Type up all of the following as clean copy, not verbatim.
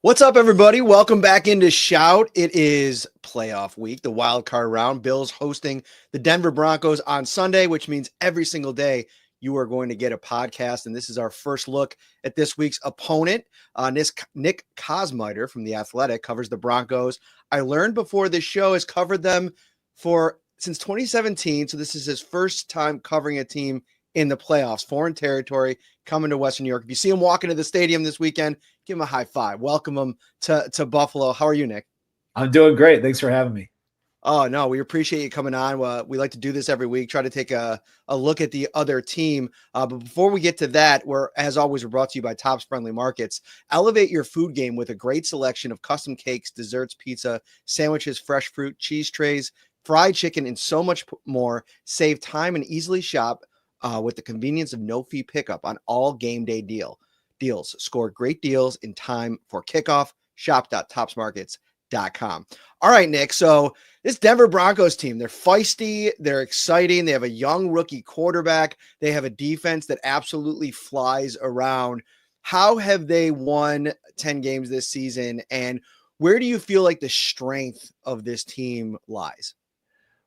What's up, everybody? Welcome back into Shout. It is playoff week, the wild card round. Bills hosting the Denver Broncos on Sunday, which means every single day you are going to get a podcast. And this is our first look at this week's opponent. Nick Kosmider from The Athletic covers the Broncos. I learned before this show has covered them since 2017. So this is his first time covering a team in the playoffs, foreign territory, coming to Western New York. If you see him walk into the stadium this weekend, give him a high five. Welcome him to Buffalo. How are you, Nick? I'm doing great. Thanks for having me. Oh, no, we appreciate you coming on. We like to do this every week, try to take a look at the other team. But before we get to that, as always, we're brought to you by Tops Friendly Markets. Elevate your food game with a great selection of custom cakes, desserts, pizza, sandwiches, fresh fruit, cheese trays, fried chicken, and so much more. Save time and easily shop with the convenience of no-fee pickup on all game day deals. Score great deals in time for kickoff. Shop.topsmarkets.com. All right, Nick. So this Denver Broncos team, they're feisty. They're exciting. They have a young rookie quarterback. They have a defense that absolutely flies around. How have they won 10 games this season? And where do you feel like the strength of this team lies?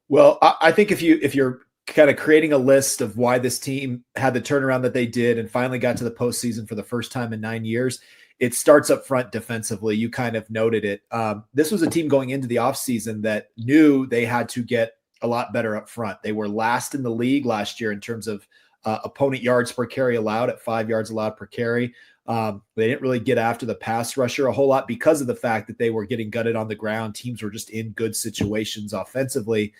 Well, I think if you're kind of creating a list of why this team had the turnaround that they did and finally got to the postseason for the first time in 9 years, it starts up front defensively. You kind of noted it. This was a team going into the offseason that knew they had to get a lot better up front. They were last in the league last year in terms of opponent yards per carry allowed at 5 yards allowed per carry. They didn't really get after the pass rusher a whole lot because of the fact that they were getting gutted on the ground. Teams were just in good situations offensively.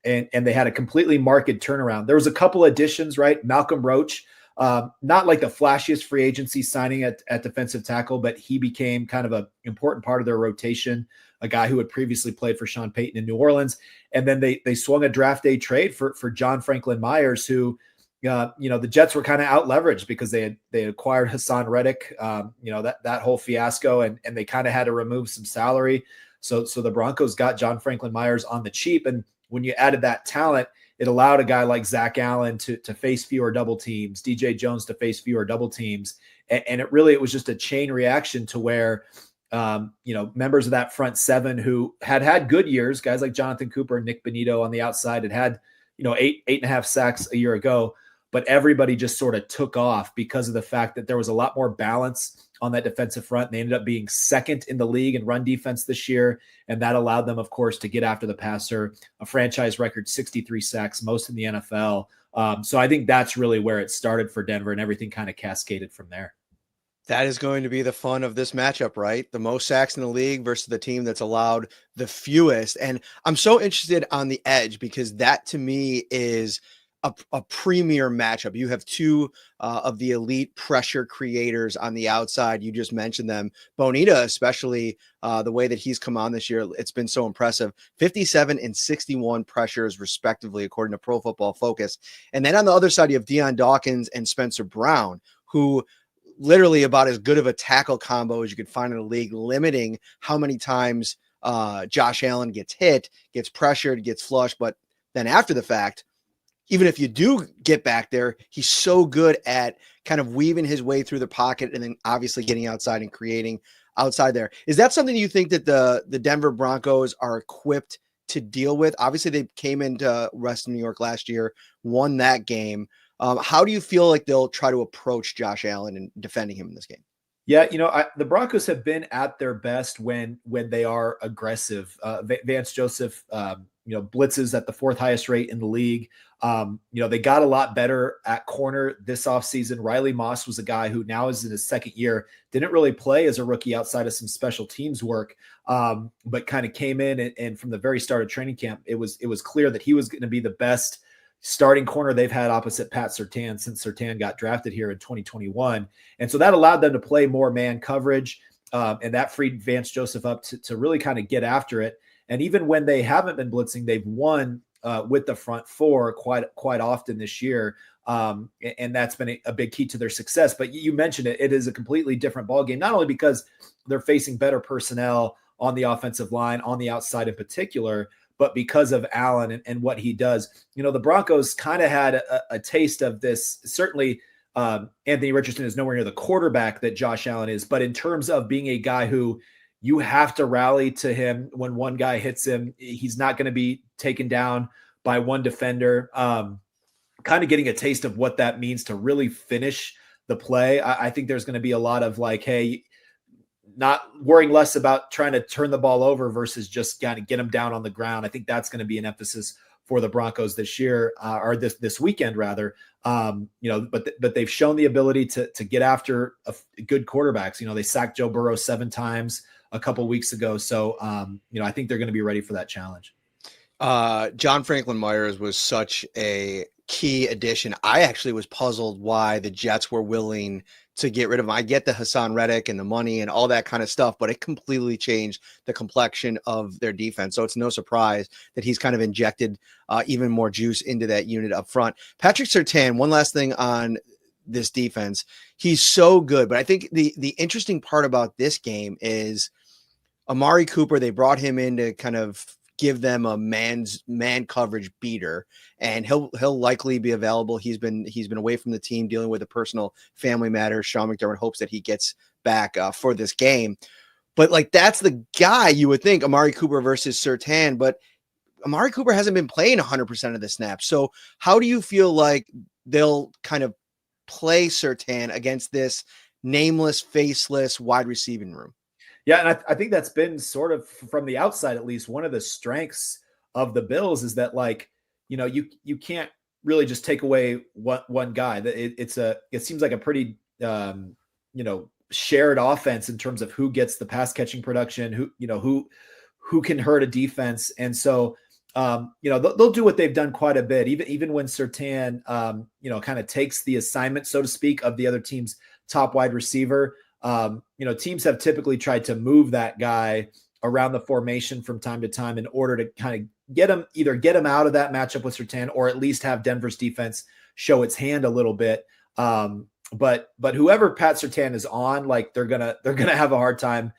And they had a completely marked turnaround. There was a couple additions, right? Malcolm Roach, not like the flashiest free agency signing at defensive tackle, but he became kind of an important part of their rotation, a guy who had previously played for Sean Payton in New Orleans. And then they swung a draft day trade for John Franklin Myers, who, the Jets were kind of out leveraged because they acquired Hassan Reddick, that whole fiasco, and they kind of had to remove some salary. So the Broncos got John Franklin Myers on the cheap. And when you added that talent, it allowed a guy like Zach Allen to face fewer double teams, DJ Jones to face fewer double teams. And it was just a chain reaction to where, members of that front seven who had good years, guys like Jonathan Cooper and Nick Bonito on the outside had 8.5 sacks a year ago, but everybody just sort of took off because of the fact that there was a lot more balance on that defensive front. And they ended up being second in the league in run defense this year. And that allowed them, of course, to get after the passer, a franchise record 63 sacks, most in the NFL. So I think that's really where it started for Denver, and everything kind of cascaded from there. That is going to be the fun of this matchup, right? The most sacks in the league versus the team that's allowed the fewest. And I'm so interested on the edge because that to me is a premier matchup. You have two of the elite pressure creators on the outside. You just mentioned them. Bonita, especially the way that he's come on this year, it's been so impressive. 57 and 61 pressures respectively, according to Pro Football Focus. And then on the other side, you have Deion Dawkins and Spencer Brown, who literally about as good of a tackle combo as you could find in the league, limiting how many times Josh Allen gets hit, gets pressured, gets flushed. But then after the fact, even if you do get back there, he's so good at kind of weaving his way through the pocket and then obviously getting outside and creating outside there. Is that something you think that the Denver Broncos are equipped to deal with? Obviously, they came into Western New York last year, won that game. How do you feel like they'll try to approach Josh Allen and defending him in this game? Yeah, the Broncos have been at their best when they are aggressive. Vance Joseph, blitzes at the fourth highest rate in the league. They got a lot better at corner this offseason. Riley Moss was a guy who now is in his second year, didn't really play as a rookie outside of some special teams work, but kind of came in and from the very start of training camp, it was clear that he was going to be the best starting corner they've had opposite Pat Surtain since Surtain got drafted here in 2021. And so that allowed them to play more man coverage, and that freed Vance Joseph up to really kind of get after it. And even when they haven't been blitzing, they've won with the front four quite often this year. And that's been a big key to their success. But you mentioned it. It is a completely different ballgame, not only because they're facing better personnel on the offensive line, on the outside in particular, but because of Allen and what he does. The Broncos kind of had a taste of this, certainly Anthony Richardson is nowhere near the quarterback that Josh Allen is, but in terms of being a guy who you have to rally to him when one guy hits him, he's not going to be taken down by one defender. Kind of getting a taste of what that means to really finish the play. I think there's going to be a lot of like, hey, not worrying less about trying to turn the ball over versus just kind of get them down on the ground. I think that's going to be an emphasis for the Broncos this year, or this weekend rather. But they've shown the ability to get after good quarterbacks. They sacked Joe Burrow 7 times a couple weeks ago. So, I think they're going to be ready for that challenge. John Franklin Myers was such a key addition. I actually was puzzled why the Jets were willing to get rid of him. I get the Hassan Reddick and the money and all that kind of stuff, but it completely changed the complexion of their defense. So it's no surprise that he's kind of injected even more juice into that unit up front. Patrick Surtain, one last thing on this defense. He's so good, but I think the interesting part about this game is Amari Cooper. They brought him in to kind of give them a man coverage beater, and he'll likely be available. He's been away from the team dealing with a personal family matter. Sean McDermott hopes that he gets back for this game, but like that's the guy you would think, Amari Cooper versus Surtain, but Amari Cooper hasn't been playing 100% of the snaps. So how do you feel like they'll kind of play Surtain against this nameless, faceless wide receiving room? Yeah, and I think that's been sort of, from the outside at least, one of the strengths of the Bills is that, like, you can't really just take away one guy. It seems like a pretty shared offense in terms of who gets the pass catching production, who can hurt a defense, and so they'll do what they've done quite a bit, even when Surtain kind of takes the assignment, so to speak, of the other team's top wide receiver. Teams have typically tried to move that guy around the formation from time to time in order to kind of get him out of that matchup with Surtain, or at least have Denver's defense show its hand a little bit. But whoever Pat Surtain is on, like, they're gonna have a hard time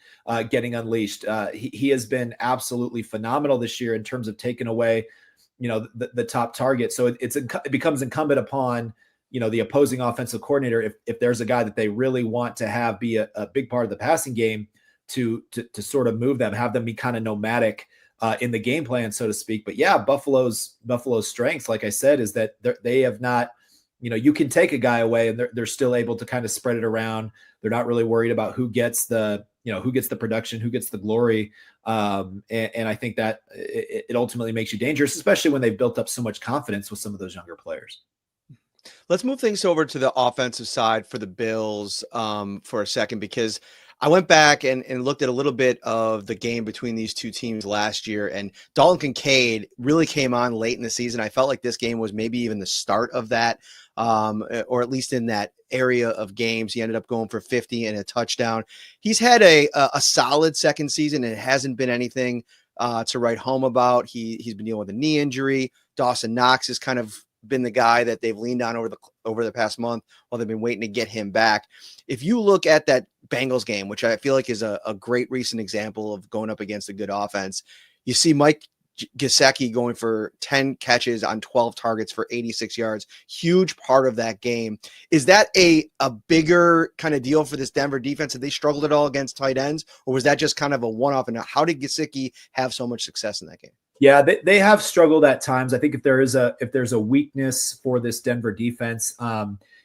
getting unleashed. He has been absolutely phenomenal this year in terms of taking away, the top target. So it becomes incumbent upon the opposing offensive coordinator, if there's a guy that they really want to have be a big part of the passing game, to sort of move them, have them be kind of nomadic in the game plan, so to speak. But yeah, Buffalo's strength, like I said, is that they have not, you can take a guy away and they're still able to kind of spread it around. They're not really worried about who gets the production, who gets the glory. And I think that it ultimately makes you dangerous, especially when they've built up so much confidence with some of those younger players. Let's move things over to the offensive side for the Bills for a second, because I went back and looked at a little bit of the game between these two teams last year, and Dalton Kincaid really came on late in the season. I felt like this game was maybe even the start of that, or at least in that area of games. He ended up going for 50 and a touchdown. He's had a solid second season, and it hasn't been anything to write home about. He's been dealing with a knee injury. Dawson Knox has kind of been the guy that they've leaned on over the past month while they've been waiting to get him back. If you look at that Bengals game, which I feel like is a great recent example of going up against a good offense, you see Mike Gesicki going for 10 catches on 12 targets for 86 yards. Huge part of that game. Is that a bigger kind of deal for this Denver defense? Have they struggled at all against tight ends, or was that just kind of a one-off? And how did Gesicki have so much success in that game? Yeah, they have struggled at times. I think if there's a weakness for this Denver defense,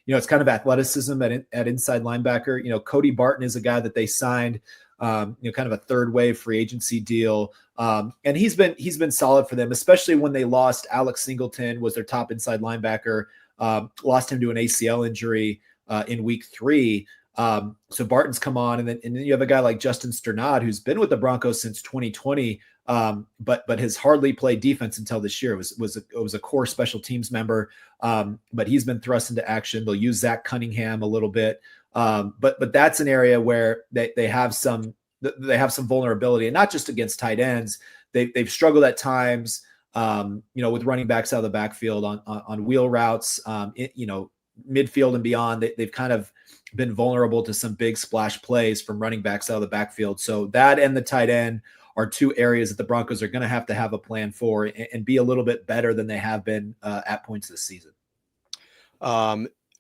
it's kind of athleticism at inside linebacker. Cody Barton is a guy that they signed, kind of a third wave free agency deal. And he's been solid for them, especially when they lost Alex Singleton, was their top inside linebacker, lost him to an ACL injury in week 3. So Barton's come on, and then you have a guy like Justin Sternad, who's been with the Broncos since 2020, but has hardly played defense until this year. It was a core special teams member, but he's been thrust into action. They'll use Zach Cunningham a little bit, but that's an area where they have some vulnerability, and not just against tight ends. They've struggled at times, with running backs out of the backfield on wheel routes, midfield and beyond. They've kind of been vulnerable to some big splash plays from running backs out of the backfield. So that and the tight end are two areas that the Broncos are going to have a plan for, and be a little bit better than they have been at points this season.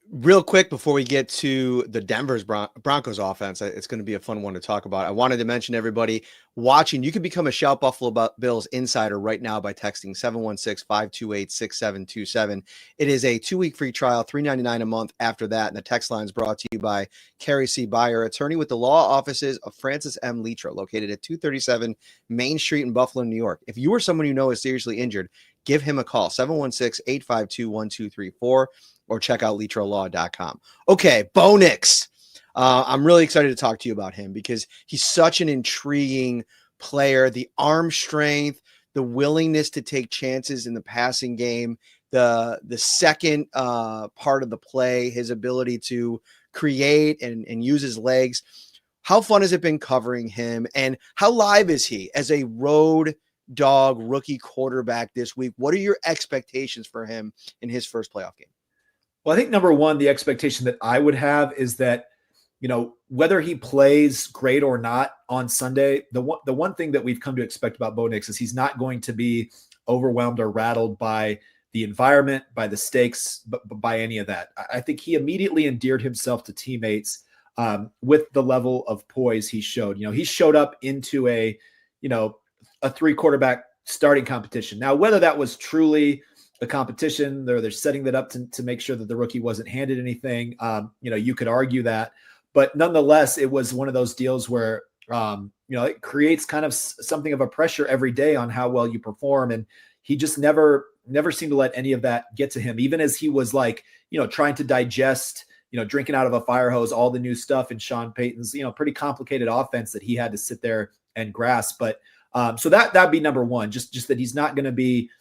Real quick before we get to the Denver's Broncos offense, it's going to be a fun one to talk about. I wanted to mention everybody watching, you can become a Shout Buffalo Bills insider right now by texting 716-528-6727. It is a 2-week free trial, $3.99 a month after that. And the text line is brought to you by Carrie C. Byer, attorney with the law offices of Francis M. Litro, located at 237 Main Street in Buffalo, New York. If you or someone you know is seriously injured, give him a call, 716-852-1234. Or check out litrolaw.com. Okay, Bo Nix. I'm really excited to talk to you about him because he's such an intriguing player. The arm strength, the willingness to take chances in the passing game, the second part of the play, his ability to create and use his legs. How fun has it been covering him? And how live is he as a road dog rookie quarterback this week? What are your expectations for him in his first playoff game? Well, I think number one, the expectation that I would have is that, whether he plays great or not on Sunday, the one thing that we've come to expect about Bo Nix is he's not going to be overwhelmed or rattled by the environment, by the stakes, but by any of that. I think he immediately endeared himself to teammates with the level of poise he showed. He showed up into a 3-quarterback starting competition. Now, whether that was truly the competition, they're setting that up to make sure that the rookie wasn't handed anything. You could argue that, but nonetheless, it was one of those deals where, it creates kind of something of a pressure every day on how well you perform. And he just never seemed to let any of that get to him, even as he was trying to digest, drinking out of a fire hose, all the new stuff in Sean Payton's, pretty complicated offense that he had to sit there and grasp. But so that'd be number one, just that he's not going to be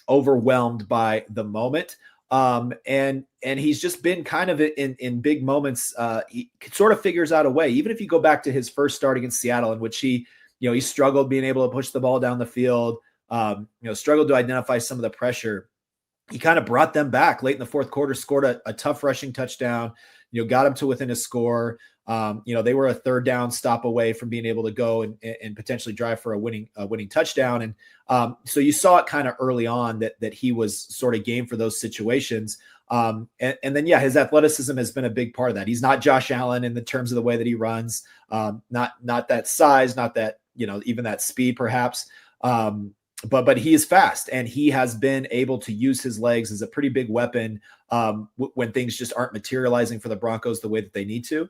overwhelmed by the moment. And he's just been kind of in big moments. He sort of figures out a way, even if you go back to his first start against Seattle, in which he struggled being able to push the ball down the field, struggled to identify some of the pressure. He kind of brought them back late in the fourth quarter, scored a tough rushing touchdown, got him to within a score. They were a third down stop away from being able to go and potentially drive for a winning touchdown. And so you saw it kind of early on that he was sort of game for those situations. And then, his athleticism has been a big part of that. He's not Josh Allen in the terms of the way that he runs, not that size, not that, even that speed perhaps. But he is fast, and he has been able to use his legs as a pretty big weapon when things just aren't materializing for the Broncos the way that they need to.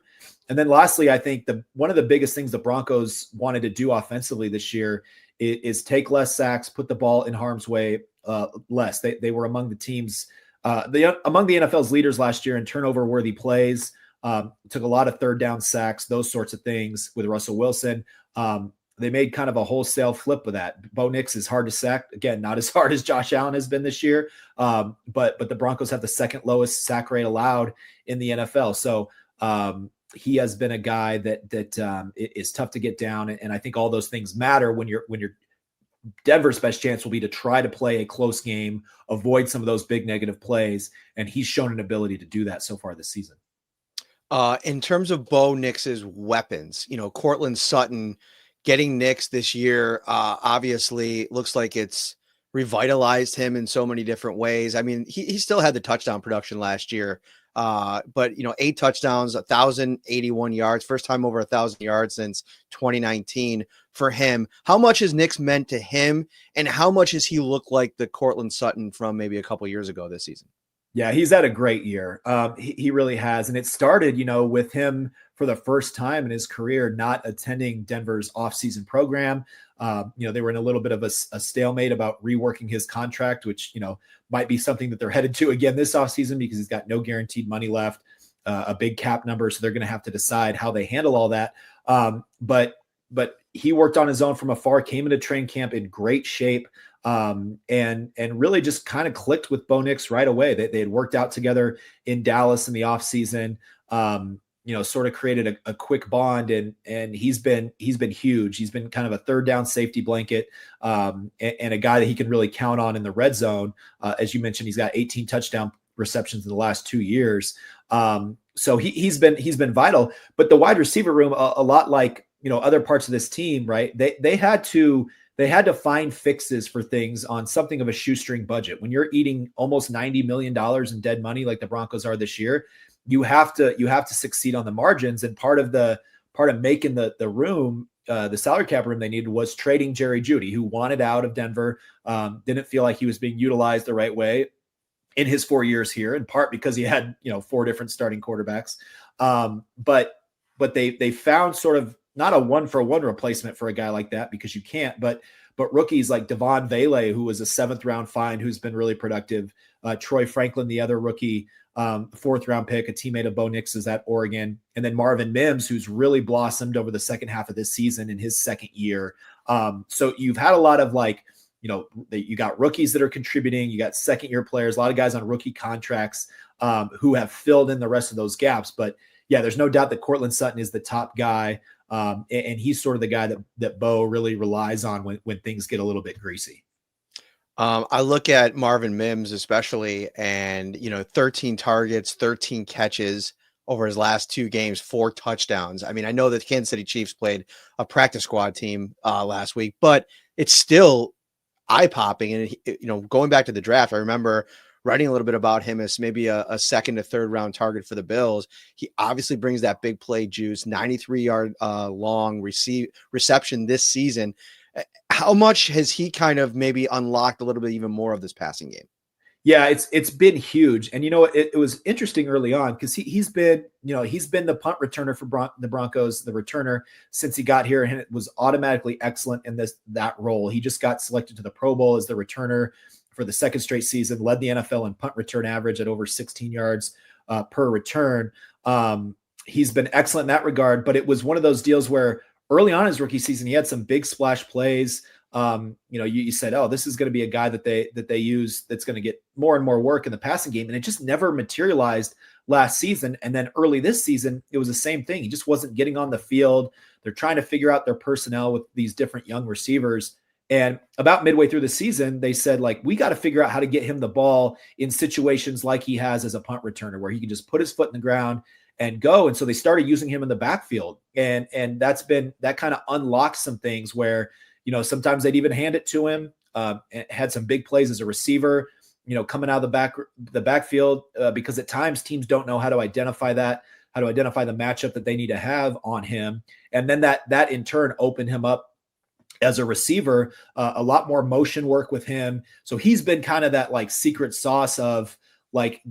And then lastly, I think one of the biggest things the Broncos wanted to do offensively this year is take less sacks, put the ball in harm's way less. They were among the teams, among the NFL's leaders last year in turnover-worthy plays, took a lot of third down sacks, those sorts of things with Russell Wilson. They made kind of a wholesale flip of that. Bo Nix is hard to sack. Again, not as hard as Josh Allen has been this year, but the Broncos have the second lowest sack rate allowed in the NFL. So he has been a guy that is tough to get down, and I think all those things matter when you're Denver's best chance will be to try to play a close game, avoid some of those big negative plays, and he's shown an ability to do that so far this season. In terms of Bo Nix's weapons, Courtland Sutton getting Nix this year, obviously looks like it's revitalized him in so many different ways. I mean, he still had the touchdown production last year, but 8 touchdowns, 1,081 yards, first time over 1,000 yards since 2019 for him. How much has Nix meant to him, and how much has he looked like the Courtland Sutton from maybe a couple years ago this season? Yeah, he's had a great year. He really has. And it started, with him for the first time in his career not attending Denver's offseason program. They were in a little bit of a stalemate about reworking his contract, which, might be something that they're headed to again this offseason because he's got no guaranteed money left, a big cap number. So they're going to have to decide how they handle all that. But he worked on his own from afar, came into training camp in great shape. And really just kind of clicked with Bo Nix right away. They had worked out together in Dallas in the offseason, sort of created a quick bond, and he's been huge. He's been kind of a third down safety blanket, and a guy that he can really count on in the red zone. As you mentioned, he's got 18 touchdown receptions in the last 2 years. So he's been vital, but the wide receiver room, a lot like, other parts of this team, right? They had to find fixes for things on something of a shoestring budget. When you're eating almost $90 million in dead money like the Broncos are this year, you have to succeed on the margins. And part of making the room, the salary cap room they needed was trading Jerry Jeudy, who wanted out of Denver, didn't feel like he was being utilized the right way in his 4 years here, in part because he had 4 different starting quarterbacks. But they found sort of not a 1-for-1 replacement for a guy like that, because you can't, but rookies like Devon Vele, who was a 7th round find, who's been really productive. Troy Franklin, the other rookie, 4th round pick, a teammate of Bo Nix is at Oregon. And then Marvin Mims, who's really blossomed over the second half of this season in his second year. So you've had a lot of you got rookies that are contributing. You got second-year players, a lot of guys on rookie contracts who have filled in the rest of those gaps. But yeah, there's no doubt that Courtland Sutton is the top guy. And he's sort of the guy that Bo really relies on when things get a little bit greasy. I look at Marvin Mims especially, and 13 targets, 13 catches over his last 2 games, 4 touchdowns. I mean, I know that the Kansas City Chiefs played a practice squad team last week, but it's still eye-popping. And going back to the draft, I remember writing a little bit about him as maybe a 2nd to 3rd round target for the Bills. He obviously brings that big play juice, 93-yard long reception this season. How much has he kind of maybe unlocked a little bit even more of this passing game? Yeah, it's been huge. And it was interesting early on because he's been the punt returner for the Broncos, the returner since he got here, and it was automatically excellent in that role. He just got selected to the Pro Bowl as the returner for the 2nd straight season, led the NFL in punt return average at over 16 yards per return. He's been excellent in that regard, but it was one of those deals where early on in his rookie season, he had some big splash plays. You said, oh, this is going to be a guy that they use that's going to get more and more work in the passing game. And it just never materialized last season. And then early this season, it was the same thing. He just wasn't getting on the field. They're trying to figure out their personnel with these different young receivers. And about midway through the season, they said, we got to figure out how to get him the ball in situations like he has as a punt returner, where he can just put his foot in the ground and go. And so they started using him in the backfield. And that kind of unlocked some things where, sometimes they'd even hand it to him, and had some big plays as a receiver, coming out of the backfield, because at times teams don't know how to identify the matchup that they need to have on him. And then that in turn opened him up as a receiver, a lot more motion work with him. So he's been kind of that secret sauce of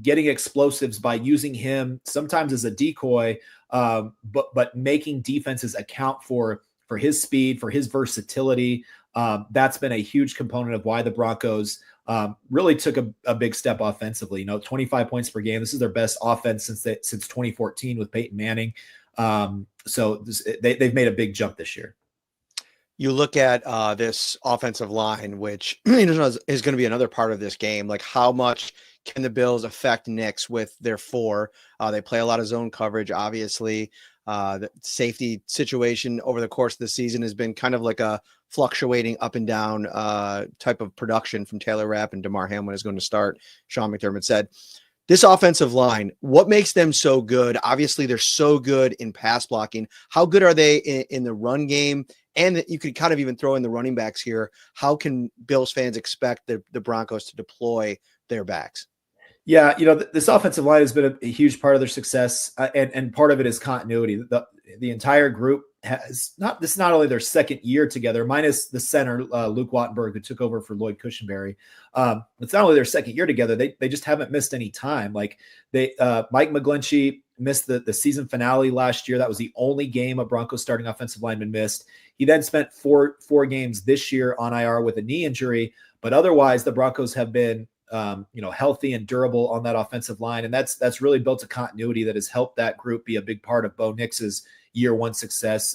getting explosives by using him sometimes as a decoy, but making defenses account for his speed, for his versatility. That's been a huge component of why the Broncos really took a big step offensively. 25 points per game. This is their best offense since 2014 with Peyton Manning. So they've made a big jump this year. You look at this offensive line, which is going to be another part of this game. How much can the Bills affect Nix with their 4? They play a lot of zone coverage, obviously. The safety situation over the course of the season has been kind of like a fluctuating up and down type of production from Taylor Rapp, and Damar Hamlin is going to start. Sean McDermott said, this offensive line, what makes them so good? Obviously, they're so good in pass blocking. How good are they in the run game? And you could kind of even throw in the running backs here. How can Bills fans expect the Broncos to deploy their backs? Yeah, this offensive line has been a huge part of their success, and part of it is continuity. The entire group has not only their second year together, minus the center Luke Wattenberg, who took over for Lloyd Cushenberry. It's not only their second year together; they just haven't missed any time. Mike McGlinchey missed the season finale last year. That was the only game a Broncos starting offensive lineman missed. He then spent four games this year on IR with a knee injury, but otherwise the Broncos have been healthy and durable on that offensive line. And that's really built a continuity that has helped that group be a big part of Bo Nix's year 1 success.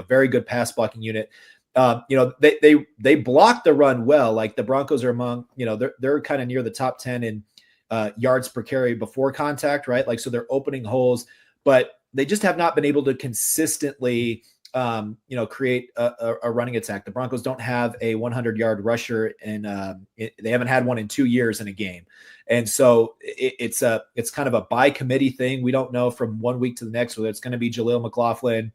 Very good pass blocking unit. They block the run well. The Broncos are among, they're kind of near the top 10 in yards per carry before contact, right? So they're opening holes, but they just have not been able to consistently create a running attack. The Broncos don't have a 100-yard rusher, and they haven't had one in 2 years in a game. And so it's kind of a by committee thing. We don't know from 1 week to the next whether it's going to be Jaleel McLaughlin,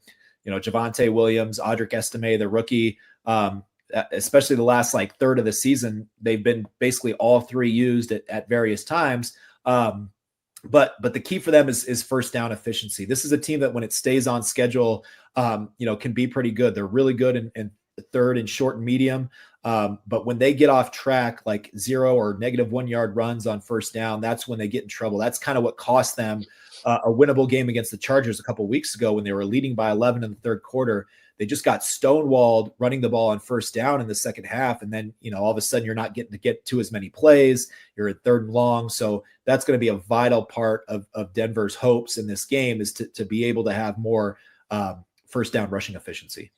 Javonte Williams, Audric Estime, the rookie. Especially the last third of the season, they've been basically all 3 used at various times. But the key for them is first down efficiency. This is a team that when it stays on schedule, can be pretty good. They're really good in third and short and medium. But when they get off track, like 0 or negative 1 yard runs on first down, that's when they get in trouble. That's kind of what cost them a winnable game against the Chargers a couple of weeks ago when they were leading by 11 in the third quarter. They just got stonewalled running the ball on first down in the second half. And then, all of a sudden you're not getting to get to as many plays. You're at third and long. So that's going to be a vital part of Denver's hopes in this game, is to be able to have more first down rushing efficiency.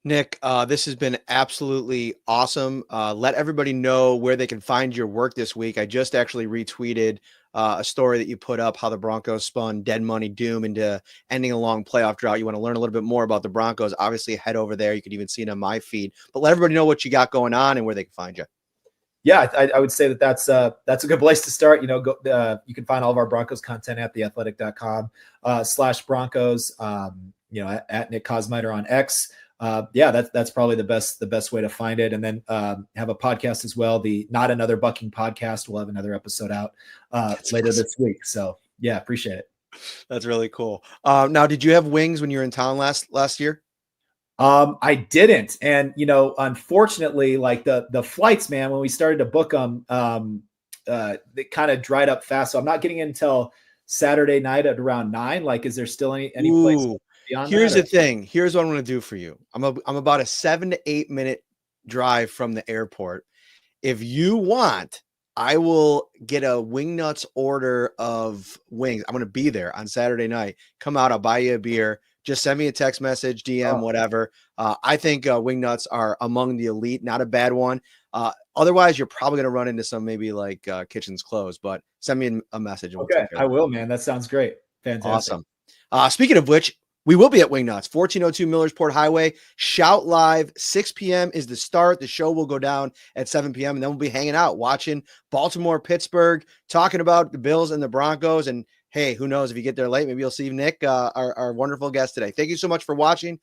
Nick, this has been absolutely awesome. Let everybody know where they can find your work this week. I just actually retweeted a story that you put up, how the Broncos spun dead money doom into ending a long playoff drought. You want to learn a little bit more about the Broncos, obviously head over there. You could even see it on my feed, but let everybody know what you got going on and where they can find you. Yeah, I would say that's a good place to start. You can find all of our Broncos content at theathletic.com/Broncos, at Nick Kosmider on X. That's probably the best way to find it. And then have a podcast as well. The Not Another Bucking podcast. We'll have another episode out later this week. So yeah, appreciate it. That's really cool. Now, did you have wings when you were in town last year? I didn't. And, unfortunately, like the flights, man, when we started to book them, they kind of dried up fast. So I'm not getting in until Saturday night at around 9. Like, is there still any place? Here's the thing. Here's what I'm going to do for you. I'm about a 7 to 8 minute drive from the airport. If you want, I will get a Wingnuts order of wings. I'm going to be there on Saturday night. Come out. I'll buy you a beer. Just send me a text message, DM, whatever. I think Wingnuts are among the elite. Not a bad one. Otherwise, you're probably going to run into some maybe like kitchens closed, but send me a message. Okay, I will, man. That sounds great. Fantastic. Awesome. Speaking of which, we will be at Wingnuts, 1402 Millersport Highway. Shout Live, 6 p.m. is the start. The show will go down at 7 p.m. And then we'll be hanging out, watching Baltimore, Pittsburgh, talking about the Bills and the Broncos. And hey, who knows, if you get there late, maybe you'll see Nick, our wonderful guest today. Thank you so much for watching.